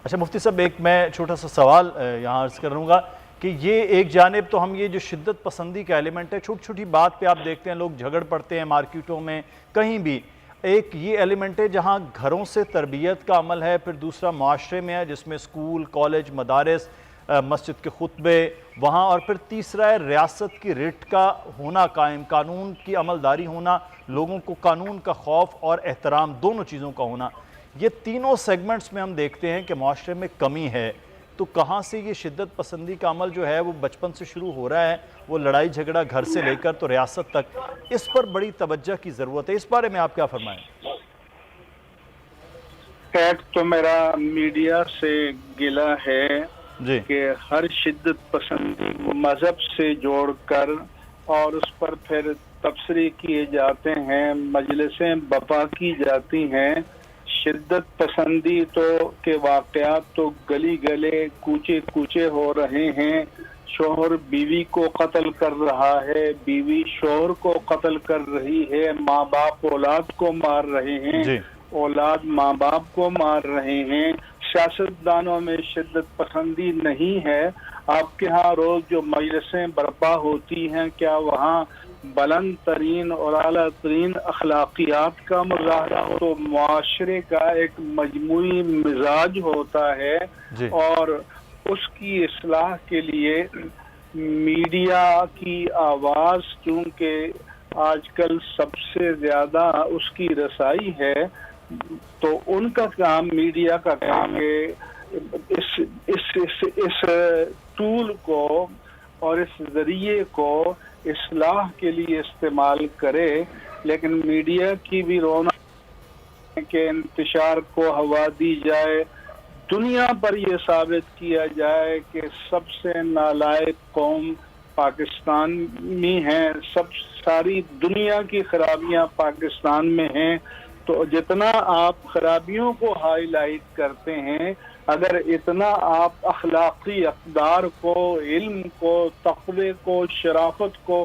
اچھا مفتی صاحب، ایک میں چھوٹا سا سوال یہاں عرض کروں گا کہ یہ ایک جانب تو ہم یہ جو شدت پسندی کا ایلیمنٹ ہے، چھوٹی چھوٹی بات پہ آپ دیکھتے ہیں لوگ جھگڑ پڑتے ہیں مارکیٹوں میں کہیں بھی، ایک یہ ایلیمنٹ ہے جہاں گھروں سے تربیت کا عمل ہے، پھر دوسرا معاشرے میں ہے جس میں اسکول، کالج، مدارس، مسجد کے خطبے وہاں، اور پھر تیسرا ہے ریاست کی رٹ کا ہونا قائم، قانون کی عملداری ہونا، لوگوں کو قانون کا خوف اور احترام دونوں چیزوں کا ہونا۔ یہ تینوں سیگمنٹس میں ہم دیکھتے ہیں کہ معاشرے میں کمی ہے، تو کہاں سے یہ شدت پسندی کا عمل جو ہے وہ بچپن سے شروع ہو رہا ہے، وہ لڑائی جھگڑا گھر سے لے کر تو ریاست تک، اس پر بڑی توجہ کی ضرورت ہے۔ اس بارے میں آپ کیا فرمائیں؟ ایک تو میرا میڈیا سے گلہ ہے جی کہ ہر شدت پسندی مذہب سے جوڑ کر اور اس پر پھر تبصرے کیے جاتے ہیں، مجلسیں برپا کی جاتی ہیں۔ شدت پسندی کے واقعات تو گلی گلے کوچے کوچے ہو رہے ہیں، شوہر بیوی کو قتل کر رہا ہے، بیوی شوہر کو قتل کر رہی ہے، ماں باپ اولاد کو مار رہے ہیں، جی اولاد ماں باپ کو مار رہے ہیں۔ سیاستدانوں میں شدت پسندی نہیں ہے۔ آپ کے ہاں روز جو مجلسیں برپا ہوتی ہیں، کیا وہاں بلند ترین اور اعلیٰ ترین اخلاقیات کا مظاہرہ ہو؟ تو معاشرے کا ایک مجموعی مزاج ہوتا ہے، جی اور اس کی اصلاح کے لیے میڈیا کی آواز چونکہ آج کل سب سے زیادہ اس کی رسائی ہے، تو ان کا کام، میڈیا کا کام ہے اس ٹول کو اور اس ذریعے کو اصلاح کے لیے استعمال کرے۔ لیکن میڈیا کی بھی رونق ہے کہ انتشار کو ہوا دی جائے، دنیا پر یہ ثابت کیا جائے کہ سب سے نالائق قوم پاکستان میں ہیں، ساری دنیا کی خرابیاں پاکستان میں ہیں۔ تو جتنا آپ خرابیوں کو ہائی لائٹ کرتے ہیں، اگر اتنا آپ اخلاقی اقدار کو، علم کو، تقوی کو، شرافت کو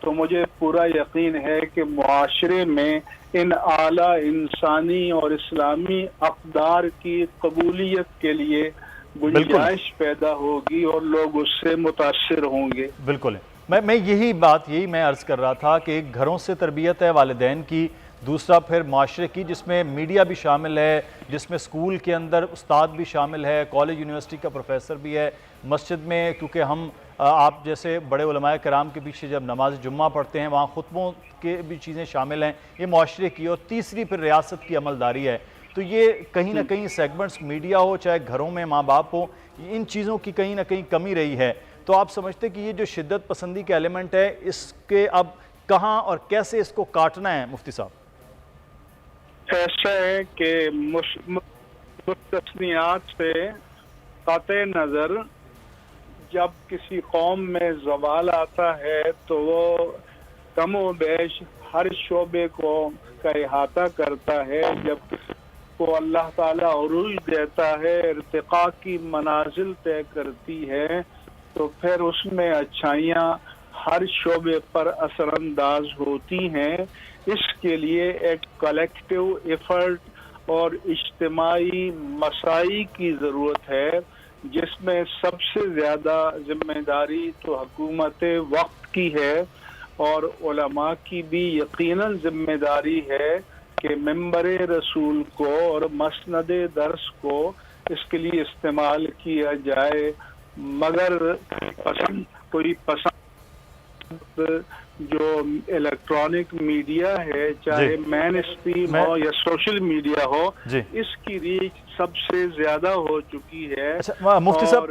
تو مجھے پورا یقین ہے کہ معاشرے میں ان اعلیٰ انسانی اور اسلامی اقدار کی قبولیت کے لیے بالکل گنجائش پیدا ہوگی اور لوگ اس سے متاثر ہوں گے۔ بالکل میں یہی میں عرض کر رہا تھا کہ ایک گھروں سے تربیت ہے والدین کی، دوسرا پھر معاشرے کی جس میں میڈیا بھی شامل ہے، جس میں اسکول کے اندر استاد بھی شامل ہے، کالج یونیورسٹی کا پروفیسر بھی ہے، مسجد میں کیونکہ ہم آپ جیسے بڑے علماء کرام کے پیچھے جب نماز جمعہ پڑھتے ہیں وہاں خطبوں کے بھی چیزیں شامل ہیں، یہ معاشرے کی، اور تیسری پھر ریاست کی عملداری ہے۔ تو یہ کہیں نہ کہیں سیگمنٹس، میڈیا ہو چاہے گھروں میں ماں باپ ہو، ان چیزوں کی کہیں نہ کہیں کمی رہی ہے۔ تو آپ سمجھتے کہ یہ جو شدت پسندی کا ایلیمنٹ ہے، اس کے اب کہاں اور کیسے اس کو کاٹنا ہے مفتی صاحب؟ ایسا ہے کہ مستثنیات سے قطع نظر جب کسی قوم میں زوال آتا ہے تو وہ کم و بیش ہر شعبے کا احاطہ کرتا ہے۔ جب کسی کو اللہ تعالیٰ عروج دیتا ہے، ارتقاء کی منازل طے کرتی ہے، تو پھر اس میں اچھائیاں ہر شعبے پر اثر انداز ہوتی ہیں۔ اس کے لیے ایک کلیکٹیو ایفرٹ اور اجتماعی مساعی کی ضرورت ہے، جس میں سب سے زیادہ ذمہ داری تو حکومت وقت کی ہے، اور علماء کی بھی یقیناً ذمہ داری ہے کہ منبر رسول کو اور مسند درس کو اس کے لیے استعمال کیا جائے۔ مگر کوئی پسند جو الیکٹرانک میڈیا ہے، چاہے مین اسٹریم ہو یا سوشل میڈیا ہو، اس کی ریچ سب سے زیادہ ہو چکی ہے، اور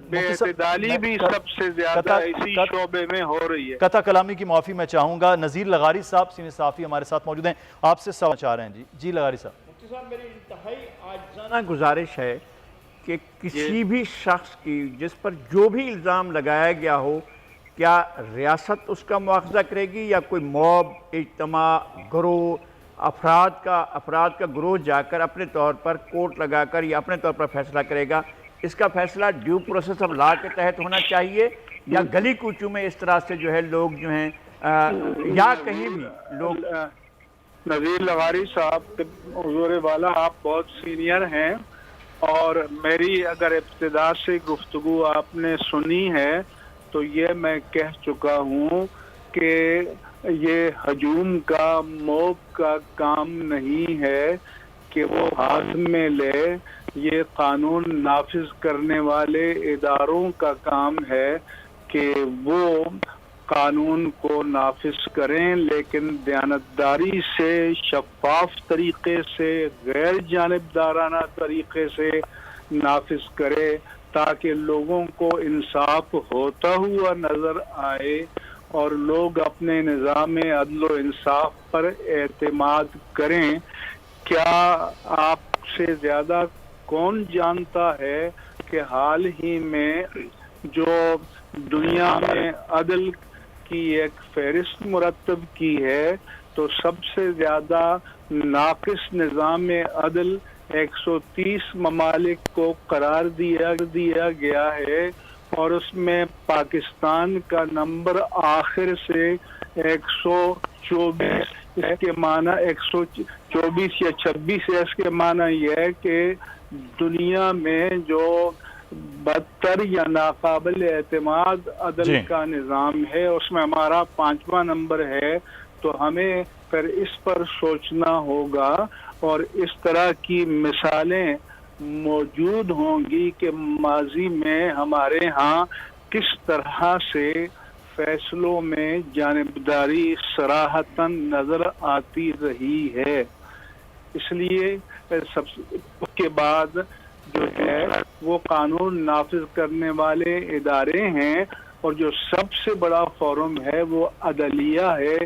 بے اعتدالی بھی سب سے زیادہ اسی شعبے میں ہو رہی ہے۔ قطع کلامی کی معافی میں چاہوں گا، نذیر لغاری صاحب سینئر صحافی ہمارے ساتھ موجود ہیں، آپ سے سوال چاہ رہے ہیں۔ جی لغاری صاحب۔ مفتی صاحب، میری انتہائی عاجزانہ گزارش ہے کہ کسی بھی شخص کی جس پر جو بھی الزام لگایا گیا ہو، کیا ریاست اس کا مواخذہ کرے گی یا کوئی موب، اجتماع، گروہ، افراد کا گروہ جا کر اپنے طور پر کورٹ لگا کر یا اپنے طور پر فیصلہ کرے گا؟ اس کا فیصلہ ڈیو پروسیس آف لا کے تحت ہونا چاہیے، یا گلی کوچوں میں اس طرح سے جو ہے لوگ جو ہیں یا کہیں بھی لوگ؟ نذیر لغاری صاحب، حضور والا، آپ بہت سینئر ہیں، اور میری اگر ابتدا سے گفتگو آپ نے سنی ہے تو یہ میں کہہ چکا ہوں کہ یہ ہجوم کا موب کا کام نہیں ہے کہ وہ ہاتھ میں لے، یہ قانون نافذ کرنے والے اداروں کا کام ہے کہ وہ قانون کو نافذ کریں، لیکن دیانتداری سے، شفاف طریقے سے، غیر جانبدارانہ طریقے سے نافذ کرے تاکہ لوگوں کو انصاف ہوتا ہوا نظر آئے اور لوگ اپنے نظام عدل و انصاف پر اعتماد کریں۔ کیا آپ سے زیادہ کون جانتا ہے کہ حال ہی میں جو دنیا میں عدل کی ایک فہرست مرتب کی ہے تو سب سے زیادہ ناقص نظام عدل 130 ممالک کو قرار دیا گیا ہے اور اس میں پاکستان کا نمبر آخر سے 124، اس کے معنی 124 یا 26 ہے۔ اس کے معنی یہ ہے کہ دنیا میں جو بدتر یا ناقابل اعتماد عدل کا نظام ہے اس میں ہمارا 5واں نمبر ہے، تو ہمیں پھر اس پر سوچنا ہوگا اور اس طرح کی مثالیں موجود ہوں گی کہ ماضی میں ہمارے ہاں کس طرح سے فیصلوں میں جانبداری صراحتاً نظر آتی رہی ہے۔ اس لیے اس کے بعد جو ہے وہ قانون نافذ کرنے والے ادارے ہیں اور جو سب سے بڑا فورم ہے وہ عدلیہ ہے۔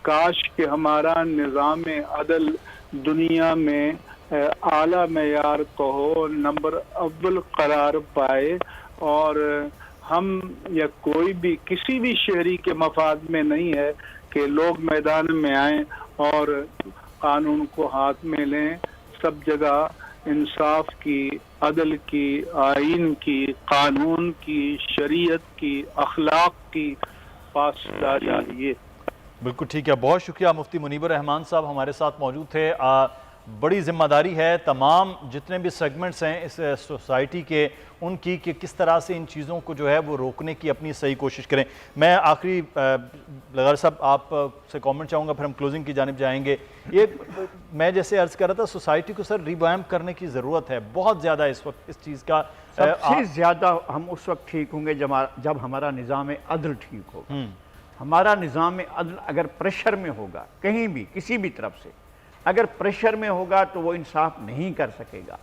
کاش کہ ہمارا نظام عدل دنیا میں اعلیٰ معیار کو ہو، نمبر اول قرار پائے اور ہم یا کوئی بھی کسی بھی شہری کے مفاد میں نہیں ہے کہ لوگ میدان میں آئیں اور قانون کو ہاتھ میں لیں۔ سب جگہ انصاف کی، عدل کی، آئین کی، قانون کی، شریعت کی، اخلاق کی پاسداری ہے۔ بالکل ٹھیک ہے، بہت شکریہ مفتی منیب الرحمان صاحب ہمارے ساتھ موجود تھے۔ بڑی ذمہ داری ہے تمام جتنے بھی سیگمنٹس ہیں اس سوسائٹی کے ان کی کہ کس طرح سے ان چیزوں کو جو ہے وہ روکنے کی اپنی صحیح کوشش کریں۔ میں آخری لغار صاحب آپ سے کامنٹ چاہوں گا، پھر ہم کلوزنگ کی جانب جائیں گے۔ یہ میں جیسے عرض کر رہا تھا سوسائٹی کو سر ریویمپ کرنے کی ضرورت ہے بہت زیادہ اس وقت اس چیز کا۔ سب سے زیادہ ہم اس وقت ٹھیک ہوں گے جب ہمارا نظام عدل ٹھیک ہوگا۔ ہمارا نظام عدل اگر پریشر میں ہوگا کہیں بھی کسی بھی طرف سے، اگر پریشر میں ہوگا تو وہ انصاف نہیں کر سکے گا۔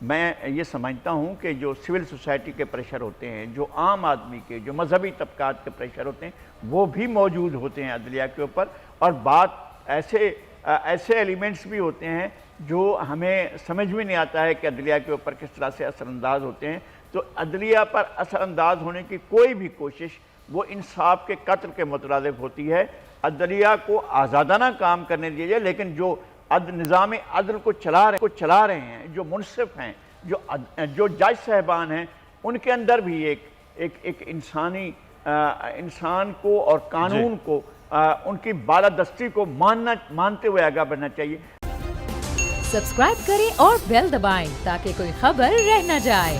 میں یہ سمجھتا ہوں کہ جو سول سوسائٹی کے پریشر ہوتے ہیں، جو عام آدمی کے، جو مذہبی طبقات کے پریشر ہوتے ہیں، وہ بھی موجود ہوتے ہیں عدلیہ کے اوپر، اور بات ایسے ایلیمنٹس بھی ہوتے ہیں جو ہمیں سمجھ میں نہیں آتا ہے کہ عدلیہ کے اوپر کس طرح سے اثر انداز ہوتے ہیں۔ تو عدلیہ پر اثر انداز ہونے کی کوئی بھی کوشش وہ انصاف کے قتل کے مترادف ہوتی ہے۔ عدلیہ کو آزادانہ کام کرنے دیجیے، لیکن جو نظام عدل کو چلا رہے ہیں، جو منصف ہیں، جو جج صاحبان ہیں، ان کے اندر بھی ایک انسان کو اور قانون کو ان کی بالادستی کو مانتے ہوئے آگے بڑھنا چاہیے۔ سبسکرائب کریں اور بیل دبائیں تاکہ کوئی خبر رہ نہ جائے۔